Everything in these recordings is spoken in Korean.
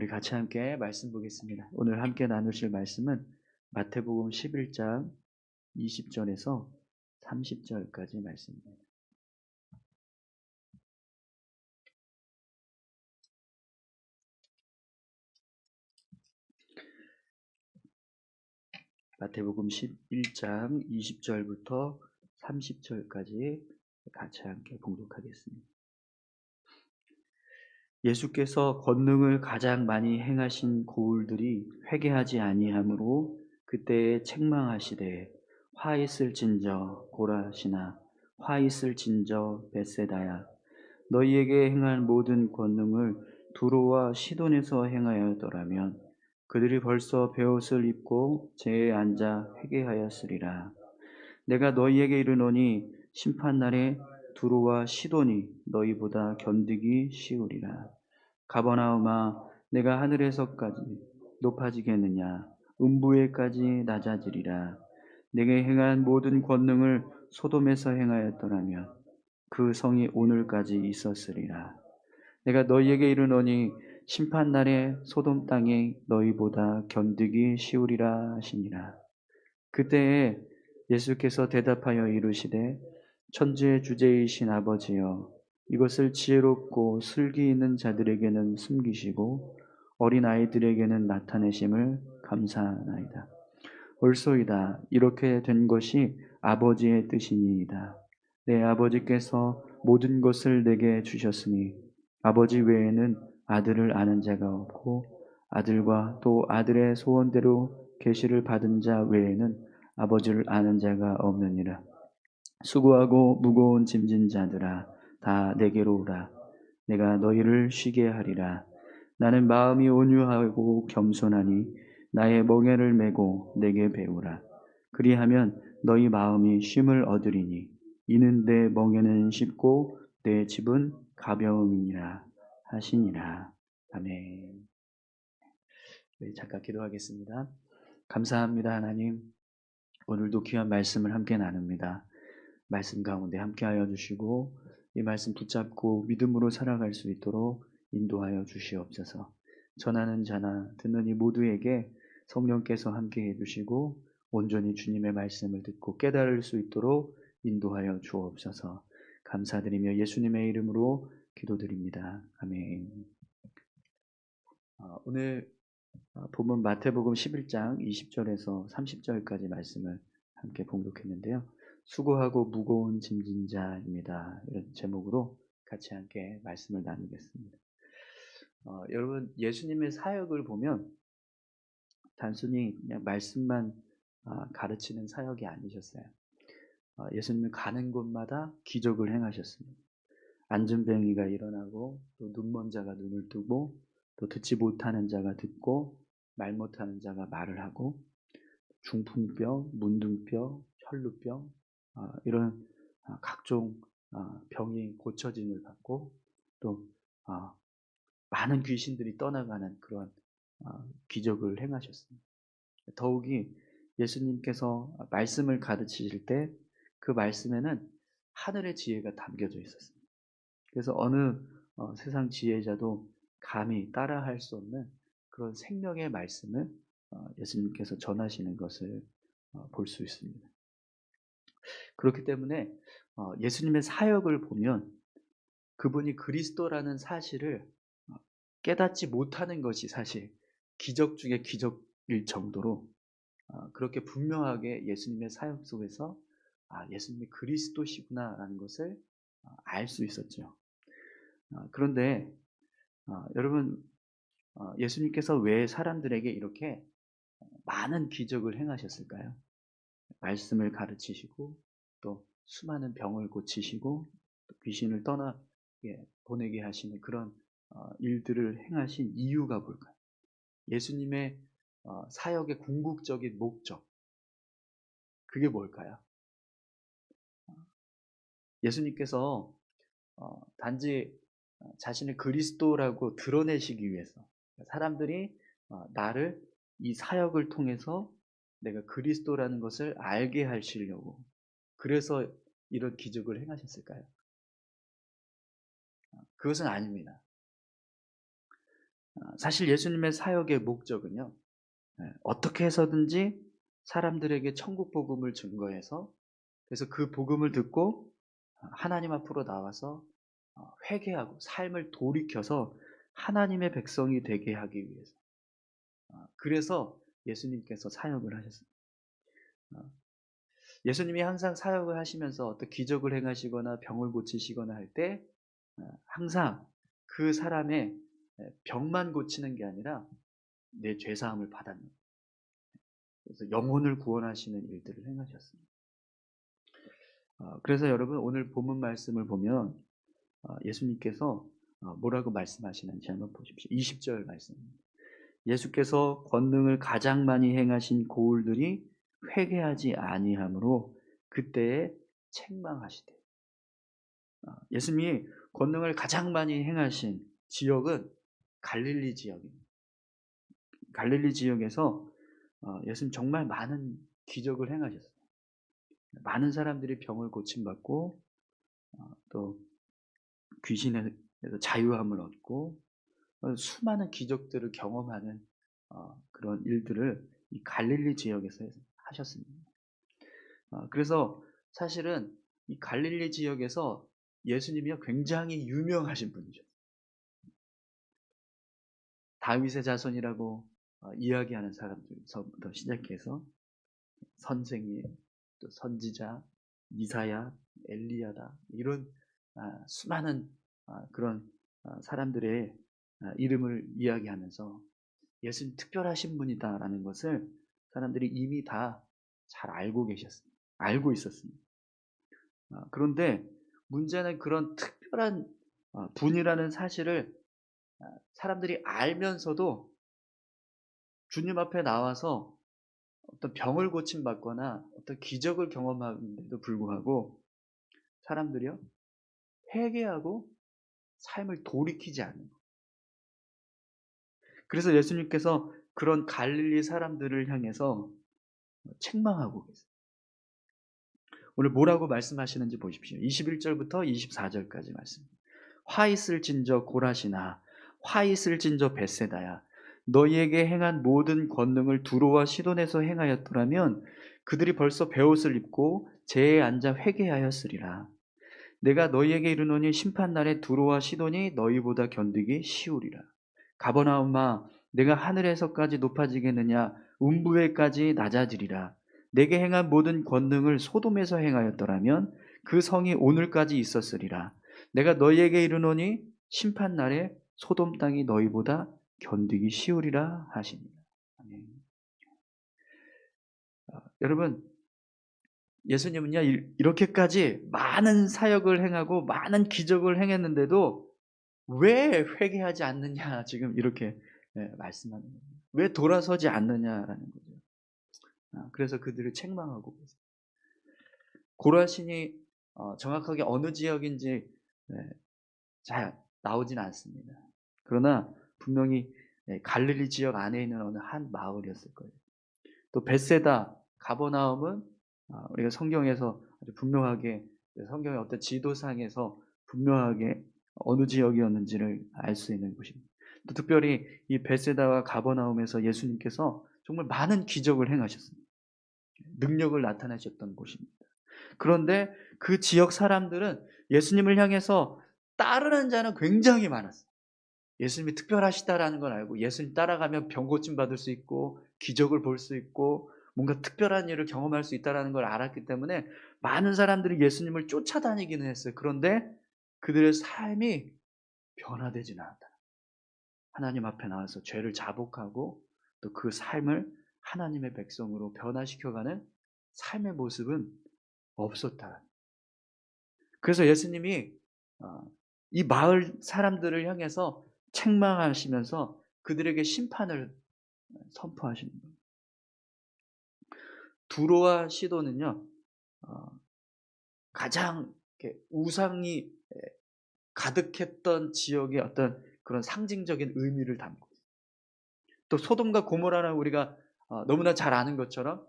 우리 같이 함께 말씀 보겠습니다. 오늘 함께 나누실 말씀은 마태복음 11장 20절에서 30절까지 말씀입니다. 마태복음 11장 20절부터 30절까지 같이 함께 봉독하겠습니다. 예수께서 권능을 가장 많이 행하신 고울들이 회개하지 아니하므로 그때에 책망하시되 화 있을진저 고라시나 화 있을진저 벳세다야 너희에게 행한 모든 권능을 두로와 시돈에서 행하였더라면 그들이 벌써 베옷을 입고 제에 앉아 회개하였으리라. 내가 너희에게 이르노니 심판날에 두로와 시돈이 너희보다 견디기 쉬우리라. 가버나움아 내가 하늘에서까지 높아지겠느냐 음부에까지 낮아지리라. 내게 행한 모든 권능을 소돔에서 행하였더라면 그 성이 오늘까지 있었으리라. 내가 너희에게 이르노니 심판날에 소돔 땅이 너희보다 견디기 쉬우리라 하시니라. 그때에 예수께서 대답하여 이르시되 천지의 주제이신 아버지여 이것을 지혜롭고 슬기 있는 자들에게는 숨기시고 어린 아이들에게는 나타내심을 감사하나이다. 옳소이다. 이렇게 된 것이 아버지의 뜻이니이다. 내 아버지께서 모든 것을 내게 주셨으니 아버지 외에는 아들을 아는 자가 없고 아들과 또 아들의 소원대로 계시를 받은 자 외에는 아버지를 아는 자가 없느니라. 수고하고 무거운 짐진 자들아 다 내게로 오라. 내가 너희를 쉬게 하리라. 나는 마음이 온유하고 겸손하니 나의 멍에를 메고 내게 배우라. 그리하면 너희 마음이 쉼을 얻으리니 이는 내 멍에는 쉽고 내 집은 가벼움이니라 하시니라. 아멘. 네, 잠깐 기도하겠습니다. 감사합니다 하나님. 오늘도 귀한 말씀을 함께 나눕니다. 말씀 가운데 함께하여 주시고 이 말씀 붙잡고 믿음으로 살아갈 수 있도록 인도하여 주시옵소서. 전하는 자나 듣는 이 모두에게 성령께서 함께해 주시고 온전히 주님의 말씀을 듣고 깨달을 수 있도록 인도하여 주옵소서. 감사드리며 예수님의 이름으로 기도드립니다. 아멘. 오늘 본문 마태복음 11장 20절에서 30절까지 말씀을 함께 봉독했는데요. 수고하고 무거운 짐진 자입니다. 이런 제목으로 같이 함께 말씀을 나누겠습니다. 여러분 예수님의 사역을 보면 단순히 그냥 말씀만 가르치는 사역이 아니셨어요. 예수님은 가는 곳마다 기적을 행하셨습니다. 안진뱅이가 일어나고 또 눈먼 자가 눈을 뜨고 또 듣지 못하는 자가 듣고 말 못하는 자가 말을 하고 중풍병, 문둥병, 혈루병 이런 각종 병이 고쳐짐을 받고 또 많은 귀신들이 떠나가는 그런 기적을 행하셨습니다. 더욱이 예수님께서 말씀을 가르치실 때 그 말씀에는 하늘의 지혜가 담겨져 있었습니다. 그래서 어느 세상 지혜자도 감히 따라할 수 없는 그런 생명의 말씀을 예수님께서 전하시는 것을 볼 수 있습니다. 그렇기 때문에 예수님의 사역을 보면 그분이 그리스도라는 사실을 깨닫지 못하는 것이 사실 기적 중에 기적일 정도로 그렇게 분명하게 예수님의 사역 속에서 예수님이 그리스도시구나라는 것을 알 수 있었죠. 그런데 여러분 예수님께서 왜 사람들에게 이렇게 많은 기적을 행하셨을까요? 말씀을 가르치시고 또 수많은 병을 고치시고 또 귀신을 보내게 하시는 그런 일들을 행하신 이유가 뭘까요? 예수님의 사역의 궁극적인 목적 그게 뭘까요? 예수님께서 단지 자신을 그리스도라고 드러내시기 위해서 사람들이 나를 이 사역을 통해서 내가 그리스도라는 것을 알게 하시려고 그래서 이런 기적을 행하셨을까요? 그것은 아닙니다. 사실 예수님의 사역의 목적은요, 어떻게 해서든지 사람들에게 천국 복음을 증거해서, 그래서 그 복음을 듣고 하나님 앞으로 나와서 회개하고 삶을 돌이켜서 하나님의 백성이 되게 하기 위해서, 그래서 예수님께서 사역을 하셨습니다. 예수님이 항상 사역을 하시면서 어떤 기적을 행하시거나 병을 고치시거나 할 때 항상 그 사람의 병만 고치는 게 아니라 내 죄사함을 받았는, 그래서 영혼을 구원하시는 일들을 행하셨습니다. 그래서 여러분, 오늘 본문 말씀을 보면 예수님께서 뭐라고 말씀하시는지 한번 보십시오. 20절 말씀입니다. 예수께서 권능을 가장 많이 행하신 고을들이 회개하지 아니하므로 그때에 책망하시되. 예수님이 권능을 가장 많이 행하신 지역은 갈릴리 지역입니다. 갈릴리 지역에서 예수님 정말 많은 기적을 행하셨어요. 많은 사람들이 병을 고침받고 또 귀신에서 자유함을 얻고 수많은 기적들을 경험하는 그런 일들을 이 갈릴리 지역에서 하셨습니다. 그래서 사실은 이 갈릴리 지역에서 예수님이 굉장히 유명하신 분이죠. 다윗의 자손이라고 이야기하는 사람들부터 시작해서 선생님, 또 선지자, 이사야, 엘리야다, 이런 수많은 그런 사람들의 이름을 이야기하면서 예수님 특별하신 분이다라는 것을 사람들이 이미 다 잘 알고 있었습니다. 그런데 문제는 그런 특별한 분이라는 사실을 사람들이 알면서도 주님 앞에 나와서 어떤 병을 고침받거나 어떤 기적을 경험하는데도 불구하고 사람들이요, 회개하고 삶을 돌이키지 않는 것. 그래서 예수님께서 그런 갈릴리 사람들을 향해서 책망하고 계세요. 오늘 뭐라고 말씀하시는지 보십시오. 21절부터 24절까지 말씀. 화 있을진저 고라시나, 화 있을진저 벳세다야, 너희에게 행한 모든 권능을 두로와 시돈에서 행하였더라면 그들이 벌써 베옷을 입고 제에 앉아 회개하였으리라. 내가 너희에게 이르노니 심판날에 두로와 시돈이 너희보다 견디기 쉬우리라. 가버나움아, 내가 하늘에서까지 높아지겠느냐, 음부에까지 낮아지리라. 내게 행한 모든 권능을 소돔에서 행하였더라면 그 성이 오늘까지 있었으리라. 내가 너희에게 이르노니 심판날에 소돔 땅이 너희보다 견디기 쉬우리라 하십니다. 아멘. 여러분, 예수님은요, 이렇게까지 많은 사역을 행하고 많은 기적을 행했는데도 왜 회개하지 않느냐, 지금 이렇게 말씀하는 겁니다. 왜 돌아서지 않느냐라는 거죠. 그래서 그들을 책망하고 계세요. 고라신이 정확하게 어느 지역인지 잘 나오진 않습니다. 그러나 분명히 갈릴리 지역 안에 있는 어느 한 마을이었을 거예요. 또 벳세다, 가버나움은 우리가 성경에서 아주 분명하게, 성경의 어떤 지도상에서 분명하게 어느 지역이었는지를 알 수 있는 곳입니다. 또 특별히 이 벳세다와 가버나움에서 예수님께서 정말 많은 기적을 행하셨습니다. 능력을 나타내셨던 곳입니다. 그런데 그 지역 사람들은 예수님을 향해서 따르는 자는 굉장히 많았어요. 예수님이 특별하시다라는 걸 알고 예수님 따라가면 병 고침 받을 수 있고 기적을 볼 수 있고 뭔가 특별한 일을 경험할 수 있다는 걸 알았기 때문에 많은 사람들이 예수님을 쫓아다니기는 했어요. 그런데 그들의 삶이 변화되지는 않았다. 하나님 앞에 나와서 죄를 자복하고 또 그 삶을 하나님의 백성으로 변화시켜가는 삶의 모습은 없었다. 그래서 예수님이 이 마을 사람들을 향해서 책망하시면서 그들에게 심판을 선포하시는 거예요. 두로와 시돈은요, 가장 우상이 가득했던 지역의 어떤 그런 상징적인 의미를 담고 있어요. 또 소돔과 고모라는 우리가 너무나 잘 아는 것처럼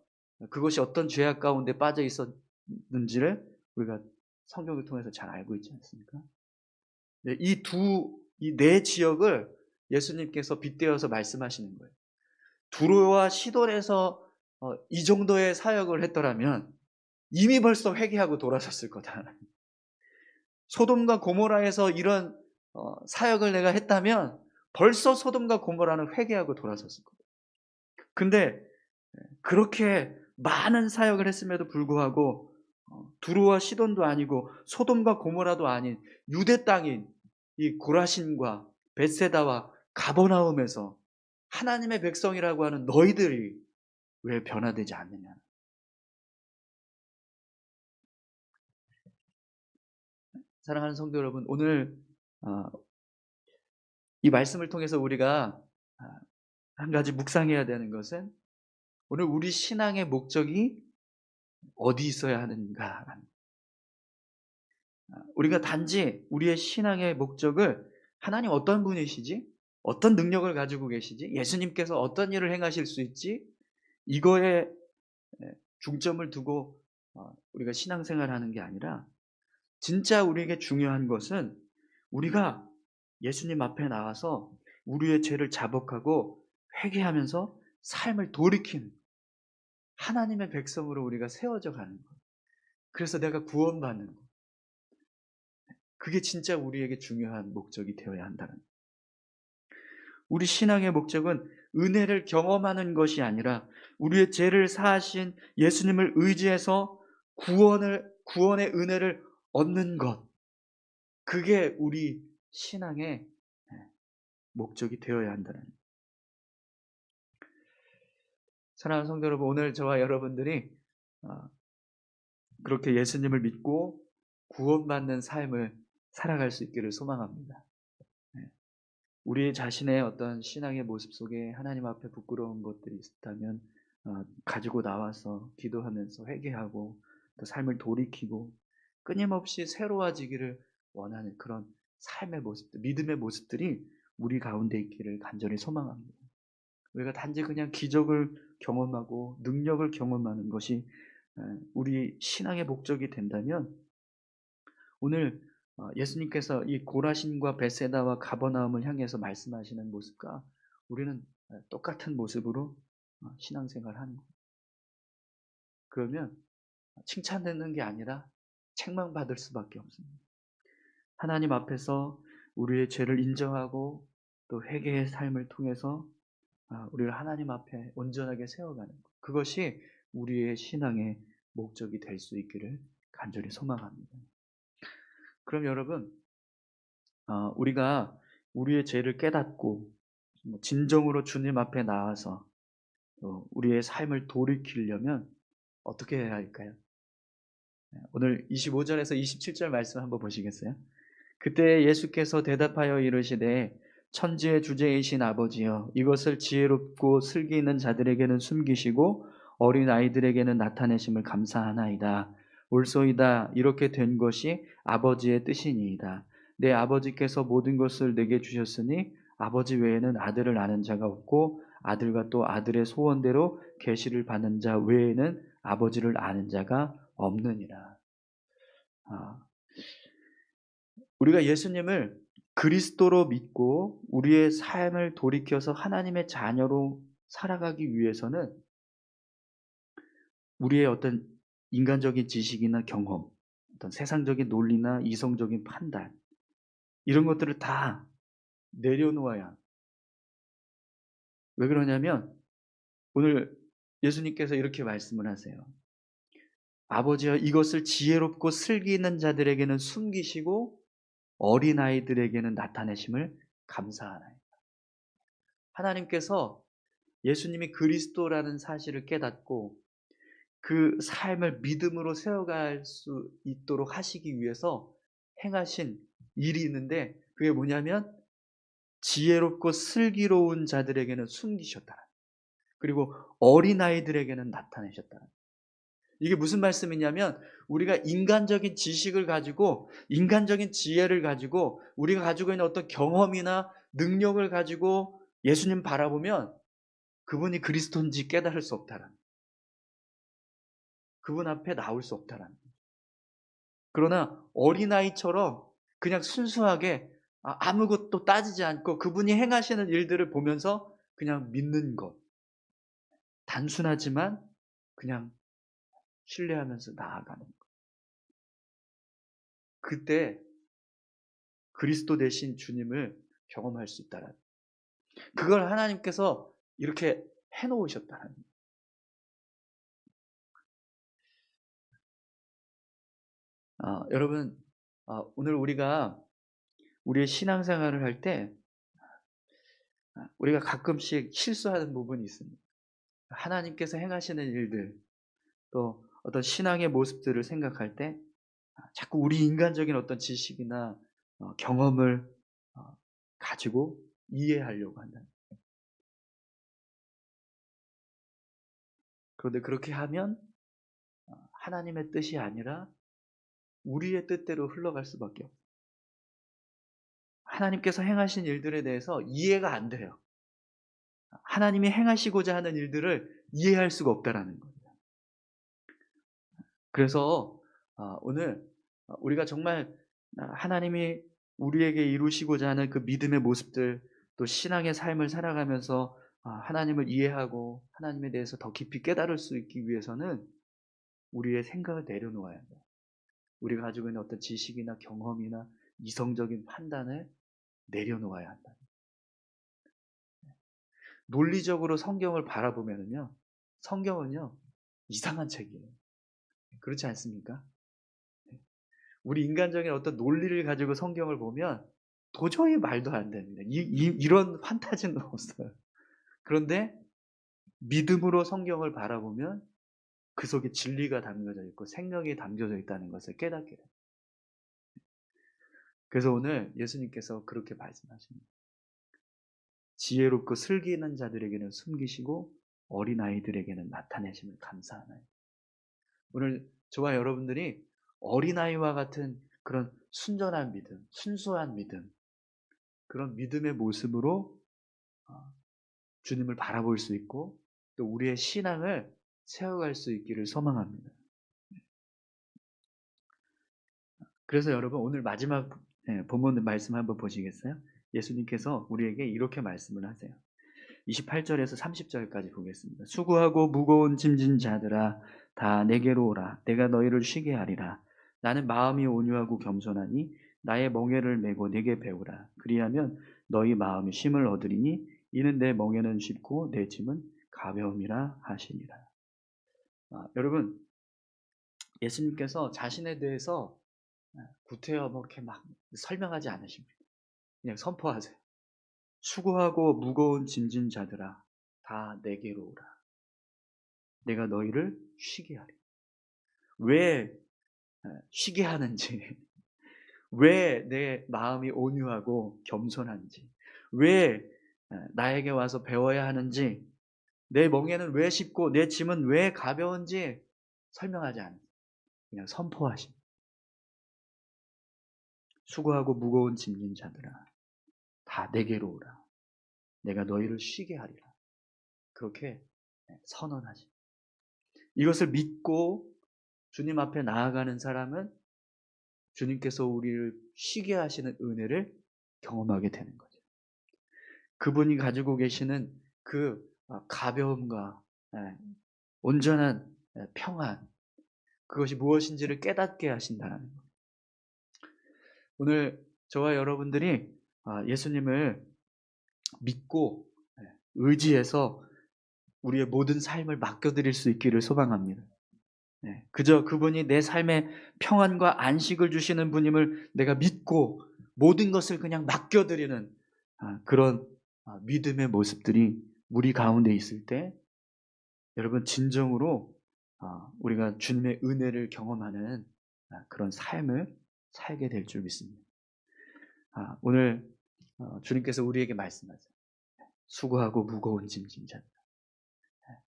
그것이 어떤 죄악 가운데 빠져 있었는지를 우리가 성경을 통해서 잘 알고 있지 않습니까? 이 네 지역을 예수님께서 빗대어서 말씀하시는 거예요. 두로와 시돈에서 이 정도의 사역을 했더라면 이미 벌써 회개하고 돌아섰을 거다. 소돔과 고모라에서 이런 사역을 내가 했다면 벌써 소돔과 고모라는 회개하고 돌아섰을 거다. 근데 그렇게 많은 사역을 했음에도 불구하고 두로와 시돈도 아니고 소돔과 고모라도 아닌 유대 땅인 이 고라신과 벳세다와 가버나움에서 하나님의 백성이라고 하는 너희들이 왜 변화되지 않느냐. 사랑하는 성도 여러분, 오늘 이 말씀을 통해서 우리가 한 가지 묵상해야 되는 것은 오늘 우리 신앙의 목적이 어디 있어야 하는가. 우리가 단지 우리의 신앙의 목적을 하나님 어떤 분이시지? 어떤 능력을 가지고 계시지? 예수님께서 어떤 일을 행하실 수 있지? 이거에 중점을 두고 우리가 신앙생활하는 게 아니라 진짜 우리에게 중요한 것은 우리가 예수님 앞에 나와서 우리의 죄를 자복하고 회개하면서 삶을 돌이키는 하나님의 백성으로 우리가 세워져 가는 것. 그래서 내가 구원받는 것. 그게 진짜 우리에게 중요한 목적이 되어야 한다는 것. 우리 신앙의 목적은 은혜를 경험하는 것이 아니라 우리의 죄를 사하신 예수님을 의지해서 구원의 은혜를 얻는 것. 그게 우리 신앙의 목적이 되어야 한다는 것. 사랑하는 성도 여러분, 오늘 저와 여러분들이 그렇게 예수님을 믿고 구원받는 삶을 살아갈 수 있기를 소망합니다. 우리 자신의 어떤 신앙의 모습 속에 하나님 앞에 부끄러운 것들이 있다면 가지고 나와서 기도하면서 회개하고 또 삶을 돌이키고 끊임없이 새로워지기를 원하는 그런 삶의 모습들, 믿음의 모습들이 우리 가운데 있기를 간절히 소망합니다. 우리가 단지 그냥 기적을 경험하고 능력을 경험하는 것이 우리 신앙의 목적이 된다면 오늘 예수님께서 이 고라신과 벳세다와 가버나움을 향해서 말씀하시는 모습과 우리는 똑같은 모습으로 신앙생활하는 거예요. 그러면 칭찬되는 게 아니라 책망받을 수밖에 없습니다. 하나님 앞에서 우리의 죄를 인정하고 또 회개의 삶을 통해서 우리를 하나님 앞에 온전하게 세워가는 것. 그것이 우리의 신앙의 목적이 될 수 있기를 간절히 소망합니다. 그럼 여러분, 우리가 우리의 죄를 깨닫고 진정으로 주님 앞에 나와서 우리의 삶을 돌이키려면 어떻게 해야 할까요? 오늘 25절에서 27절 말씀 한번 보시겠어요? 그때 예수께서 대답하여 이르시되 천지의 주제이신 아버지여 이것을 지혜롭고 슬기 있는 자들에게는 숨기시고 어린 아이들에게는 나타내심을 감사하나이다. 옳소이다. 이렇게 된 것이 아버지의 뜻이니이다. 내 아버지께서 모든 것을 내게 주셨으니 아버지 외에는 아들을 아는 자가 없고 아들과 또 아들의 소원대로 계시를 받는 자 외에는 아버지를 아는 자가 없느니라. 우리가 예수님을 그리스도로 믿고 우리의 삶을 돌이켜서 하나님의 자녀로 살아가기 위해서는 우리의 어떤 인간적인 지식이나 경험, 어떤 세상적인 논리나 이성적인 판단 이런 것들을 다 내려놓아야. 왜 그러냐면 오늘 예수님께서 이렇게 말씀을 하세요. 아버지여 이것을 지혜롭고 슬기 있는 자들에게는 숨기시고 어린아이들에게는 나타내심을 감사하나이다. 하나님께서 예수님이 그리스도라는 사실을 깨닫고 그 삶을 믿음으로 세워갈 수 있도록 하시기 위해서 행하신 일이 있는데 그게 뭐냐면 지혜롭고 슬기로운 자들에게는 숨기셨다. 그리고 어린아이들에게는 나타내셨다. 이게 무슨 말씀이냐면 우리가 인간적인 지식을 가지고 인간적인 지혜를 가지고 우리가 가지고 있는 어떤 경험이나 능력을 가지고 예수님 바라보면 그분이 그리스도인지 깨달을 수 없다라는 거예요. 그분 앞에 나올 수 없다라는 거예요. 그러나 어린아이처럼 그냥 순수하게 아무것도 따지지 않고 그분이 행하시는 일들을 보면서 그냥 믿는 것. 단순하지만 그냥 신뢰하면서 나아가는 것. 그때 그리스도 되신 주님을 경험할 수 있다라는, 그걸 하나님께서 이렇게 해 놓으셨다는. 여러분, 오늘 우리가 우리의 신앙생활을 할 때 우리가 가끔씩 실수하는 부분이 있습니다. 하나님께서 행하시는 일들, 또 어떤 신앙의 모습들을 생각할 때 자꾸 우리 인간적인 어떤 지식이나 경험을 어 가지고 이해하려고 한다. 그런데 그렇게 하면 하나님의 뜻이 아니라 우리의 뜻대로 흘러갈 수밖에 없어요. 하나님께서 행하신 일들에 대해서 이해가 안 돼요. 하나님이 행하시고자 하는 일들을 이해할 수가 없다라는 거예요. 그래서 오늘 우리가 정말 하나님이 우리에게 이루시고자 하는 그 믿음의 모습들, 또 신앙의 삶을 살아가면서 하나님을 이해하고 하나님에 대해서 더 깊이 깨달을 수 있기 위해서는 우리의 생각을 내려놓아야 돼요. 우리가 가지고 있는 어떤 지식이나 경험이나 이성적인 판단을 내려놓아야 한다. 논리적으로 성경을 바라보면요, 성경은요 이상한 책이에요. 그렇지 않습니까? 우리 인간적인 어떤 논리를 가지고 성경을 보면 도저히 말도 안 됩니다. 이런 판타지는 없어요. 그런데 믿음으로 성경을 바라보면 그 속에 진리가 담겨져 있고 생명이 담겨져 있다는 것을 깨닫게 돼요. 그래서 오늘 예수님께서 그렇게 말씀하십니다. 지혜롭고 슬기는 자들에게는 숨기시고 어린아이들에게는 나타내심을 감사하나요. 오늘 저와 여러분들이 어린아이와 같은 그런 순전한 믿음, 순수한 믿음, 그런 믿음의 모습으로 주님을 바라볼 수 있고 또 우리의 신앙을 세워갈 수 있기를 소망합니다. 그래서 여러분 오늘 마지막 본문 말씀 한번 보시겠어요? 예수님께서 우리에게 이렇게 말씀을 하세요. 28절에서 30절까지 보겠습니다. 수고하고 무거운 짐진 자들아 다 내게로 오라. 내가 너희를 쉬게 하리라. 나는 마음이 온유하고 겸손하니 나의 멍에를 메고 내게 배우라. 그리하면 너희 마음이 쉼을 얻으리니 이는 내 멍에는 쉽고 내 짐은 가벼움이라 하시니라. 여러분, 예수님께서 자신에 대해서 구태여 뭐 이렇게 막 설명하지 않으십니다. 그냥 선포하세요. 수고하고 무거운 짐진 자들아 다 내게로 오라. 내가 너희를 쉬게 하리. 왜 쉬게 하는지, 왜 내 마음이 온유하고 겸손한지, 왜 나에게 와서 배워야 하는지, 내 멍에는 왜 쉽고 내 짐은 왜 가벼운지 설명하지 않아요. 그냥 선포하십니다. 수고하고 무거운 짐진 자들아 다 내게로 오라. 내가 너희를 쉬게 하리라. 그렇게 선언하십니다. 이것을 믿고 주님 앞에 나아가는 사람은 주님께서 우리를 쉬게 하시는 은혜를 경험하게 되는 거죠. 그분이 가지고 계시는 그 가벼움과 온전한 평안, 그것이 무엇인지를 깨닫게 하신다는 거예요. 오늘 저와 여러분들이 예수님을 믿고 의지해서 우리의 모든 삶을 맡겨드릴 수 있기를 소망합니다. 그저 그분이 내 삶에 평안과 안식을 주시는 분임을 내가 믿고 모든 것을 그냥 맡겨드리는 그런 믿음의 모습들이 우리 가운데 있을 때 여러분 진정으로 우리가 주님의 은혜를 경험하는 그런 삶을 살게 될 줄 믿습니다. 오늘 주님께서 우리에게 말씀하세요. 수고하고 무거운 짐진 자들.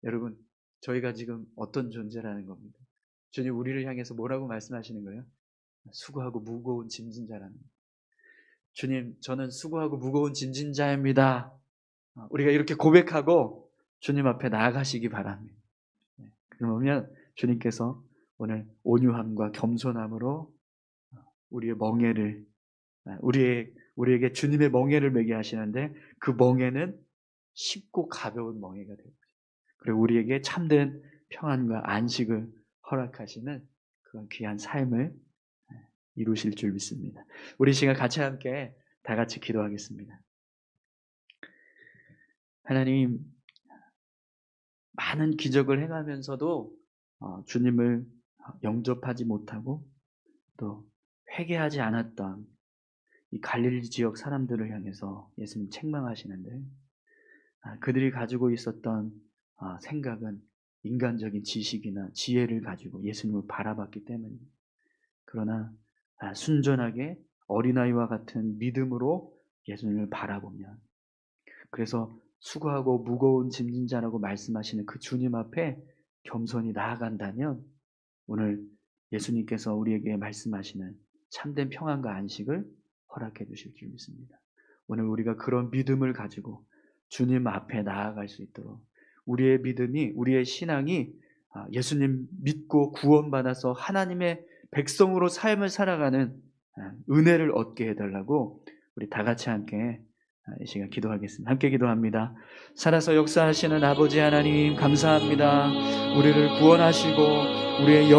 여러분 저희가 지금 어떤 존재라는 겁니다. 주님 우리를 향해서 뭐라고 말씀하시는 거예요? 수고하고 무거운 짐진 자라는 거예요. 주님 저는 수고하고 무거운 짐진 자입니다. 우리가 이렇게 고백하고 주님 앞에 나아가시기 바랍니다. 그러면 주님께서 오늘 온유함과 겸손함으로 우리의 멍에를, 우리의 우리에게 주님의 멍에를 매게 하시는데 그 멍에는 쉽고 가벼운 멍에가 되고 그리고 우리에게 참된 평안과 안식을 허락하시는 그런 귀한 삶을 이루실 줄 믿습니다. 우리 시간 같이 함께 다 같이 기도하겠습니다. 하나님, 많은 기적을 행하면서도 주님을 영접하지 못하고 또 회개하지 않았던 이 갈릴리 지역 사람들을 향해서 예수님 책망하시는데 그들이 가지고 있었던 생각은 인간적인 지식이나 지혜를 가지고 예수님을 바라봤기 때문입니다. 그러나 순전하게 어린아이와 같은 믿음으로 예수님을 바라보면 그래서 수고하고 무거운 짐진 자라고 말씀하시는 그 주님 앞에 겸손히 나아간다면 오늘 예수님께서 우리에게 말씀하시는 참된 평안과 안식을 허락해 주실 줄 믿습니다. 오늘 우리가 그런 믿음을 가지고 주님 앞에 나아갈 수 있도록 우리의 믿음이, 우리의 신앙이 예수님 믿고 구원받아서 하나님의 백성으로 삶을 살아가는 은혜를 얻게 해달라고 우리 다 같이 함께 이 시간 기도하겠습니다. 함께 기도합니다. 살아서 역사하시는 아버지 하나님 감사합니다. 우리를 구원하시고 우리의